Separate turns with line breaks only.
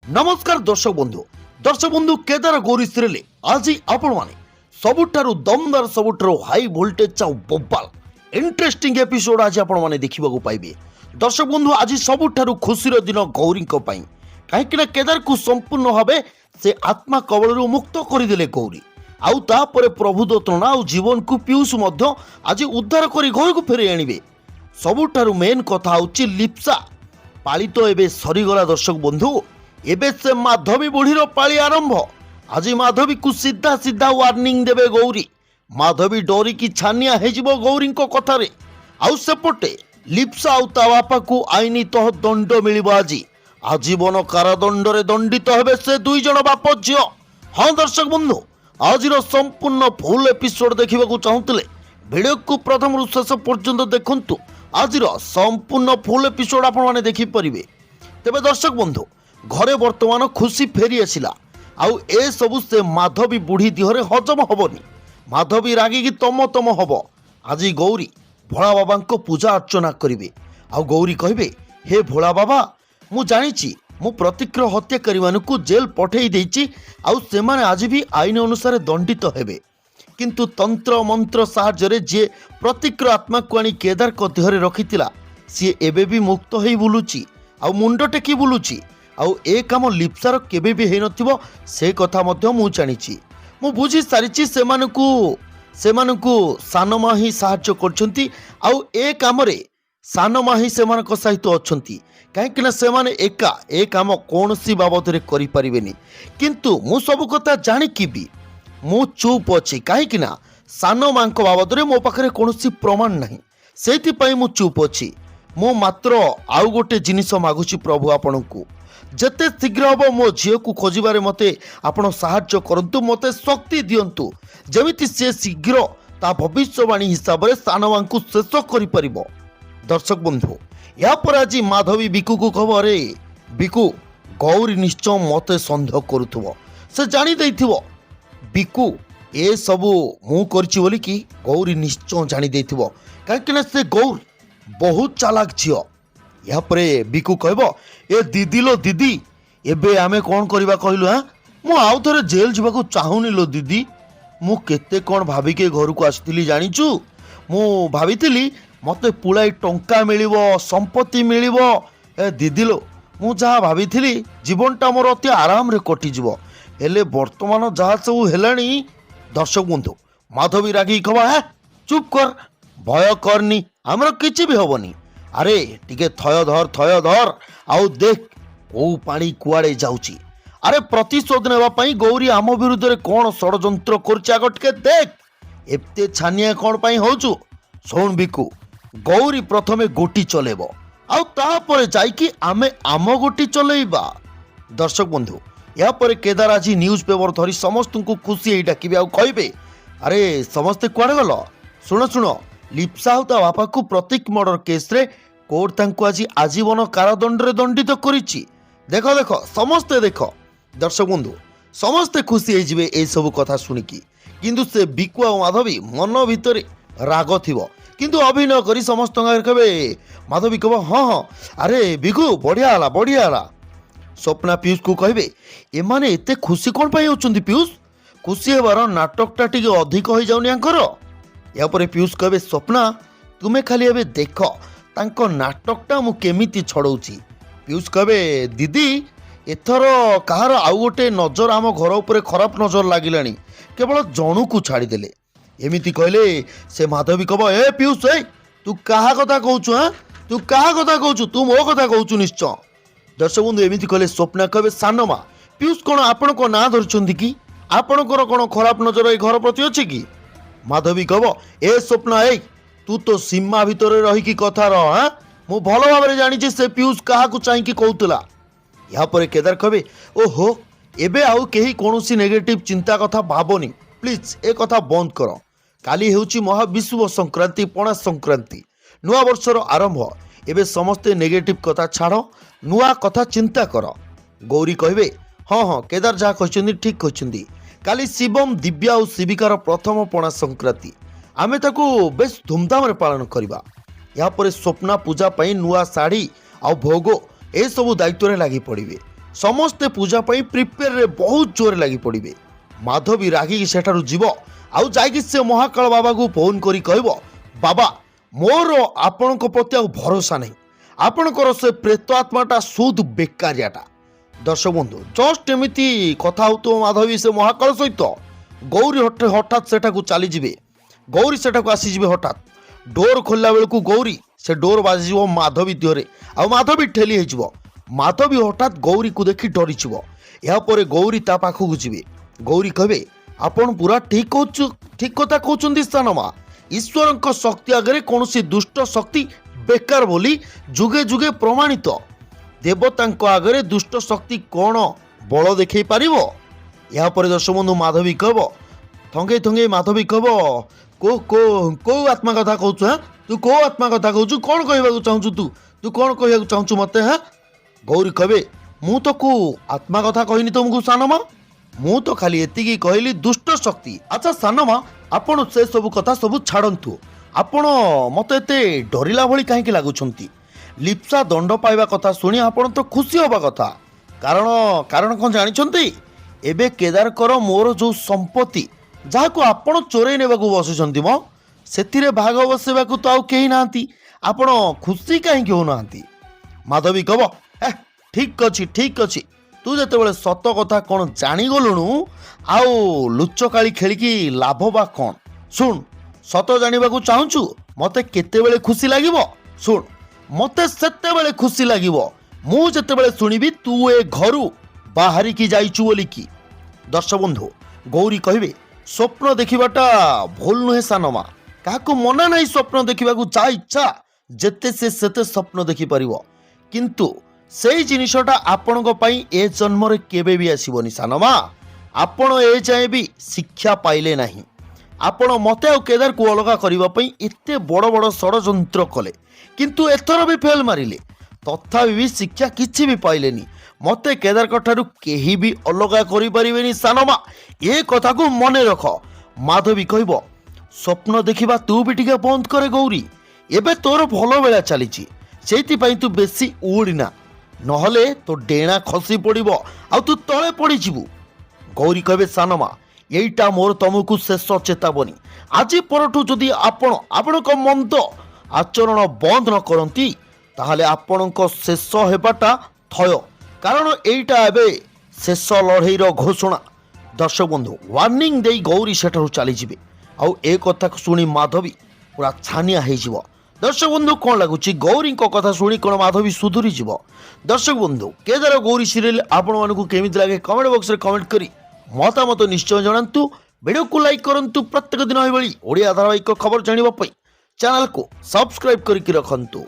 नमस्कार दर्शक बंधु केदार गौरी सिरियल आज आपण माने सबुठारु दमदार सबुठारु हाई वोल्टेज बोबाल इंटरेस्टिंग एपिसोड आज आपण माने देखिबा को पाइबे। दर्शक बंधु आज सबुठारु खुशीर दिन गौरी को पई काहेकि केदार को संपूर्ण भावे से आत्मा कबलरु मुक्त करदेले गौरी आउ तापरे प्रभु दत्तना आउ जीवन को पीयूष मध्य आज उद्धार करी घर को फेरे आनिबे। सबुठारु मेन कथा होची लिप्सा पाली तो एबे सरीगला। दर्शक बंधु एबे से माधवी बुढ़ीर पाली आरंभ। आज माधवी को सीधा सीधा वार्निंग देबे गौरी। माधवी डरी की छानिया हेजिबो गौरी को कथारे। आउ सेपटे लिप्सा आउ ता बापा को आईनी तह दंड मिलिबो। आज आजीवन कारादंड रे दंडित हेबे से दुई जण बाप झियो। हाँ दर्शक बंधु आज संपूर्ण फुल एपिसोड देखा चाहूले वीडियो को प्रथम शेष पर्यंत देखंतु। आज संपूर्ण फुल एपिसोड आपण माने देखि परिबे। तेबे दर्शक बंधु घरे वर्तमान खुशी फेरी आसिला। आउ ए सबु से माधवी बुढ़ी देहरे हजम हबनी। माधवी रागिकी तम तम हब। आज गौरी भोला बाबा को पूजा अर्चना करिवे। आउ गौरी कहबे हे भोला बाबा मु जानिछि मु प्रतिक्रिया हत्याकारी मानकु जेल पठेई देइछि आउ सेमाने आज भी आईन अनुसार दंडित हेबे। किंतु तंत्र मंत्र साहाय्य जे प्रतिक्रिया आत्मा को आनी केदार को देहरे रखितिला सी एबे भी मुक्त होई बुलुछि आउ मुंड टेकी बुलुछि। आउ ए काम लिप्सार केबे भी हेई नथिबो से कथा मध्य मु जानिछि। मु बुझी सारिछि सेमानकु सानमा ही साहाय्य करछंती आउ ए काम रे सानमा ही सेमानक सहित अछंती काहेकि ना सेमाने एका ए काम कोनसी बाबद रे करि परिबेनी। किंतु मु सब कथा जानिकि भी मु चुप अछि काहेकि ना सानमांक बाबद रे मो पाखरे कोनसी प्रमाण नाही सेति पई मु चुप अछि। मु मात्र आउ गोटे जिनिस मागुछि प्रभु आपनकु जते शीघ्र हम मो झील को खोजबारे मते आपण साहाय्य करंतु मते शक्ति दियंतु जेमिति से शीघ्र ता भविष्यवाणी हिसाब रे सानवांकु शेष करि परिबो। दर्शक बंधु या पर आज माधवी बिकु को खबर रे बिकु गौरी निश्चय मते संदेह करूथबो से जानि दैथिबो बिकु ए सबु मु करछि बोली कि गौरी निश्चय जानि दैथिबो काहेकि ना से गौर बहुत चालाक छियो। या परे बिकु कहबो ए दीदी लो दीदी एबे आमे कोन करबा कहलु। हां मु आउ थरे जेल जिबा को चाहुनी लो दीदी मु केते कोन भाबी के घर को आस्तिली जानिचु मु भाबितिली मते पुलाई टंका मिलिबो संपत्ति मिलिबो। ए दीदी लो मु जहा भाबितिली जीवनटा मोर अति आराम रे कटि जिवो हेले वर्तमान जहा सब हेलानी। दर्शक बंधु माधवी रागी कहबा है चुप कर भय करनी हमर किछि भी होबनी। अरे टिके थय धर आउ देख को पानी कुआड़े जाउची। अरे प्रतिशोध नेबा पई गौरी आम विरुद्ध रे कोन षडयंत्र करछि आग टिके देख एते छानिया कोन पई होचु। सोन बिकु गौरी प्रथमे गोटी चलेबो आउ तापरे जाईकी आमे आम गोटी चलेइबा। दर्शक बंधु या पर केदार आज न्यूज पेपर धरी समस्त को खुशी एई डाकिबे आउ कहबे अरे समस्ते कुआड़े गलो सुनो लिप्सा ता बापा को प्रतीक मर्डर केस रे कोर्ट तांको आज आजीवन कारादंड रे दंडित करिछि। देखो देखो समस्ते देखो। दर्शक बंधु समस्ते खुशी हो जिवे ए सब कथा सुनिकी किंतु से बिकु आ माधवी मन भितर राग थिबो किंतु अभिनय करी समस्त कहबे माधवी कहबो हाँ हाँ अरे बिकु बढ़िया हला। स्वप्ना पीयूष को कहबे एमाने एते खुशी कोन पाई होचंदी पीयूष खुशी हेबार नाटकटा टिके अधिक हो जाउनी आंकर। या परे पीयूष कहबे स्वप्ना तुमे खाली एबे देख तांको नाटकटा मु केमिति छड़ौची। पीयूष कहबे दीदी एथर कहार आउ गोटे नजर आम घर उपरे खराब नजर लागिलानी केवल जणु को छाड़ी देले एमिति कहले से माधवी कहबो ए पीयूष ए तू काहा कथा कहउछु। हां तू काहा कथा कहउछु तू मो कथा कहउछु निश्चय। दर्शक बंधु एमिति कहले स्वप्ना कहबे सानमा पीयूष कोन आपण को ना धरछंदी कि आपणकर कोन खराब नजर ए घर प्रति अछि कि। माधवी कहबो ए स्वप्ना ए तू तो सीमा भितर रही की कथा रह। हां मु भलो भाबरे जानि जे से पीयूष काहा को चाहि कि कहउतला। या परे केदार कहबे ओहो एबे आउ केही कोनोसी नेगेटिव चिंता कथा भाबोनी प्लीज ए कथा बंद करो। काली हेउची महाविश्व संक्रांति पणा संक्रांति नुआ वर्षर आरंभ एबे समस्ते नेगेटिव कथा छाड़ो नुआ कथा चिंता कर। गौरी कहबे हाँ हाँ केदार जहा कहछंदी ठीक कहछंदी काली शिवम दिव्या और शिविकार प्रथम पणा संक्रांति आमे ताकू बेस धूमधाम रे पालन करिबा। या परे स्वप्ना पूजा पई नुआ साड़ी आ भोग ए सब दायित्व रे लागि पड़िबे। समस्ते पूजा पई प्रिपेयर रे बहुत जोर लगी पड़िबे। माधवी रागी सेठारु जीव आउ जाइकी से महाकाल बाबा को फोन करी कहबो बाबा मोर आपणक प्रति आउ भरोसा नहीं आपणकर से प्रेत आत्माटा सुद बेकारियाटा। दर्शक बंधु जस्ट एमिति कथा होतो माधवी से महाकाल सहित गौरी हठात सेठाकू चली जिवे। गौरी सेठाकू आसीजिवे हठात डोर खोलला बेलू गौरी से डोर बाजिव माधवी देहरे आ माधवी ठेली हो। माधवी हठात गौरी को देखी डरीज यापर गौरी ता पाखक जी। गौरी कहे आपण पूरा ठीक कथा कहते स्थान माँ ईश्वर शक्ति आगे कौन दुष्ट शक्ति बेकार बोली जुगे जुगे प्रमाणित। देवता आगे दुष्ट शक्ति कौन बल देखे पार। यापर दर्शक बंधु माधवी कहब थंगे थंगे माधवी कहब को को को आत्मा कथा कहूँ हाँ तू को आत्मा कथा कहूँ कौन कहवाक चाहूँ तू कौन कहवाक चाहूँ मत हाँ। गौरी कहे मु तो को आत्मा कथा कहनी तुमको सान माँ मु तो खाली एतिकी कहली दुष्ट शक्ति। अच्छा सान माँ आपण से सब कथा सब छाड़ू आपण मत एते डरिला भली कहीं लगुंट लिप्सा दंड पाइबा कथा शुणी आपण तो खुशी हवा कथा कारण कौन जानी एबे केदार कर मोर जो संपत्ति जहाँ को आपण चोरई ने बसुंट मो से भाग बसवा तो आउ कहीं ना आपण खुशी कहीं होना। माधवी कह ठीक अच्छी तू जो सत कथा कौन जागलुणु आउ लुचकाली खेलिकी लाभ बा कौन शुण सत जाना चाहूँ मत केते खुशी लगे शुण मत से खुशी लगे मु जिते शुणी तू ए घर बाहरिकी जाइचु बोलिकी। दर्शक बंधु गौरी कहे स्वप्न देखिबाटा भूल नुहे सान माँ क्या मना नहीं स्वप्न देखा जा इच्छा जेते से सेते स्वप्न देखि परिवो किंतु से जिनिसटा आपण ए जन्म रे केबे भी आसीबनी सान माँ आपण ए जाए भी शिक्षा पाइले नहीं। आपण मते आ केदार को अलगा करिबा पई एते बड़ बड़ षड़यंत्र कले किंतु एथर भी फेल मारिले तथापि भी शिक्षा किछि भी पाइलेनी। मते केदार ठारू केही भी अलगा करि परिबेनी सान माँ ए कथा को मने रख। माधवी कहबो स्वप्न देखिबा तू भी टिके बंद करे गौरी एबे तोर भल बेला चलीची सेति पई तू बेसी उड़िना नहले तो डेणा खसी पड़िबो आ तू तळे पड़ी जिवु। गौरी कहे सान माँ एटा मोर तुमको शेष चेतावनी आज परठू जदि आपणक मंद आचरण बंद न करती ताहले आपणक शेष हेबाटा थय कारण एटा एबे शेष लड़ईर घोषणा। दर्शक बंधु वार्निंग दे गौरी सेठारु चली जिवे आउ ए कथा शुणी माधवी पूरा छानिया हो। दर्शक बंधु कौन लगुच गौरी कथा शुणी कौन माधवी सुधुरी जीव। दर्शक बंधु केदार गौरी सीरियल आपण मानकु केमिति लागे कमेंट बॉक्स रे कमेंट करी मतामत निश्चय जणांतु। वीडियो को लाइक करंतु प्रत्येक दिन एभली ओडिया धारावाहिक खबर जानिबा पई चैनल को सब्सक्राइब करके रखंतु।